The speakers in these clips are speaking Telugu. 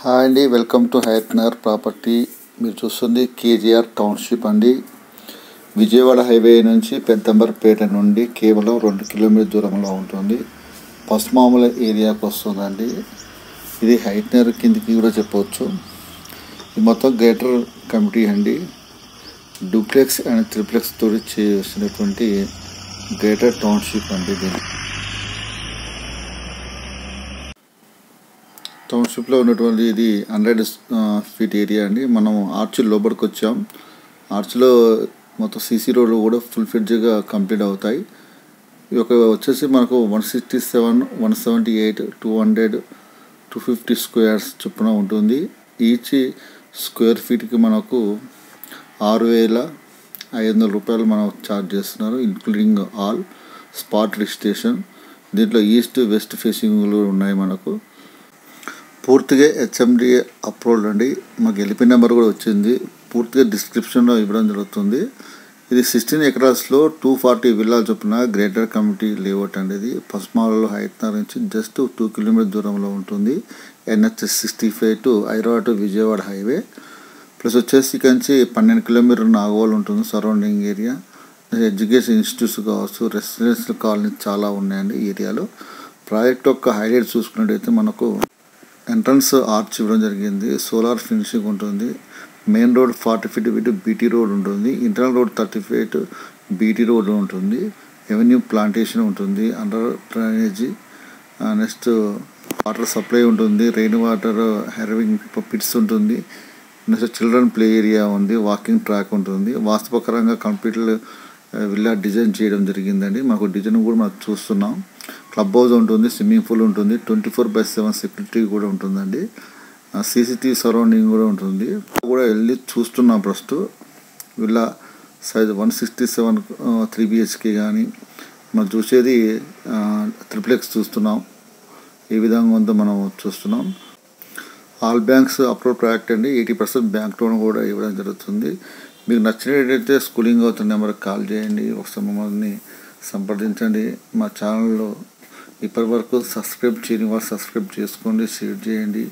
హాయ్ అండి, welcome to Hayath Nagar property. మీరు చూస్తుంది కేజీఆర్ టౌన్షిప్ అండి. విజయవాడ హైవే నుంచి పెద్దంబర్పేట నుండి కేవలం 2 కిలోమీటర్ దూరంలో ఉంటుంది. పసుమాముల ఏరియాకి వస్తుందండి. ఇది హయత్ నగర్ కిందికి కూడా చెప్పవచ్చు. ఇది మొత్తం గ్రేటర్ కమిటీ అండి. డూప్లెక్స్ అండ్ త్రిప్లెక్స్ తోటి చేసినటువంటి గ్రేటర్ టౌన్షిప్ అండి. దీన్ని టౌన్షిప్లో ఉన్నటువంటి ఇది 100 ఫీట్ ఏరియా అండి. మనం ఆర్చ్ లోపలికి వచ్చాం. ఆర్చ్లో మొత్తం సీసీ రోడ్లు కూడా ఫుల్ ఫిడ్జ్గా కంప్లీట్ అవుతాయి. ఇది వచ్చేసి మనకు 167, 178, 200, 250 స్క్వేర్స్ చొప్పున ఉంటుంది. ఈచ్ స్క్వేర్ ఫీట్కి మనకు 6,500 రూపాయలు మనం ఛార్జ్ చేస్తున్నారు, ఇంక్లూడింగ్ ఆల్ స్పాట్ రిజిస్ట్రేషన్. దీంట్లో ఈస్ట్ వెస్ట్ ఫేసింగ్లు ఉన్నాయి. మనకు పూర్తిగా హెచ్ఎండిఏ అప్రూవ్డ్ అండి. మాకు ఎల్పీ నెంబర్ కూడా వచ్చింది. పూర్తిగా డిస్క్రిప్షన్లో ఇవ్వడం జరుగుతుంది. ఇది 16 ఎకరాస్లో 240 విల్లాల చొప్పున గ్రేటర్ కమ్యూనిటీ లేఅవుట్ అండి. ఇది పసుమాలలో హయత్ నగర్ నుంచి జస్ట్ 2 కిలోమీటర్ దూరంలో ఉంటుంది. NH 65 to Hyderabad to Vijayawada highway. Plus వచ్చేసి ఇక్కడ నుంచి 12 కిలోమీటర్ నాగోల్ ఉంటుంది సరౌండింగ్ ఏరియా. ఎడ్యుకేషన్ ఇన్స్టిట్యూట్స్ కావచ్చు, రెసిడెన్షియల్ కాలనీ చాలా ఉన్నాయండి ఈ ఏరియాలో. ప్రాజెక్ట్ యొక్క హైలైట్ చూసుకున్నట్టయితే మనకు ఎంట్రన్స్ ఆర్చ్ ఇవ్వడం జరిగింది. సోలార్ ఫినిషింగ్ ఉంటుంది. Main road 40 feet with BT road ఉంటుంది. Internal road 30 feet BT road ఉంటుంది. ఎవెన్యూ ప్లాంటేషన్ ఉంటుంది. Under drainage, next water supply ఉంటుంది. రెయిన్ వాటర్ హార్వెస్టింగ్ పిట్స్ ఉంటుంది. నెక్స్ట్ చిల్డ్రన్ ప్లే ఏరియా ఉంది. వాకింగ్ ట్రాక్ ఉంటుంది. వాస్తు ప్రకారంగా కంప్లీట్ విల్లా డిజైన్ చేయడం జరిగిందండి. మాకు డిజైన్ కూడా మనం చూస్తున్నాం. క్లబ్ హౌస్ ఉంటుంది, స్విమ్మింగ్ పూల్ ఉంటుంది, 24/7 సెక్యూరిటీ కూడా ఉంటుందండి. CCTV సరౌండింగ్ కూడా ఉంటుంది. కూడా వెళ్ళి చూస్తున్నాం. ప్రస్తుతం విల్లా సైజ్ 167 3 BHK కానీ మనం చూసేది త్రిప్లెక్స్ చూస్తున్నాం. ఏ విధంగా ఉందో మనం చూస్తున్నాం. ఆల్ బ్యాంక్స్ అప్రూవ్ ప్రాజెక్ట్ అండి. 80% బ్యాంక్ లోన్ కూడా ఇవ్వడం జరుగుతుంది. మీకు నచ్చినట్టయితే స్కూలింగ్ అవుతున్న నెంబర్కి కాల్ చేయండి. ఒకసారి మమ్మల్ని సంప్రదించండి. మా ఛానల్లో ఇప్పటివరకు సబ్స్క్రైబ్ చేయని వాళ్ళు సబ్స్క్రైబ్ చేసుకోండి, షేర్ చేయండి.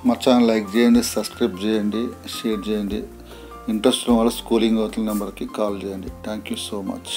మా ఛానల్ లైక్ చేయండి, సబ్స్క్రైబ్ చేయండి, షేర్ చేయండి. ఇంట్రెస్ట్ ఉన్న వాళ్ళు స్కూలింగ్ అవుతున్న నెంబర్కి కాల్ చేయండి. Thank you so much.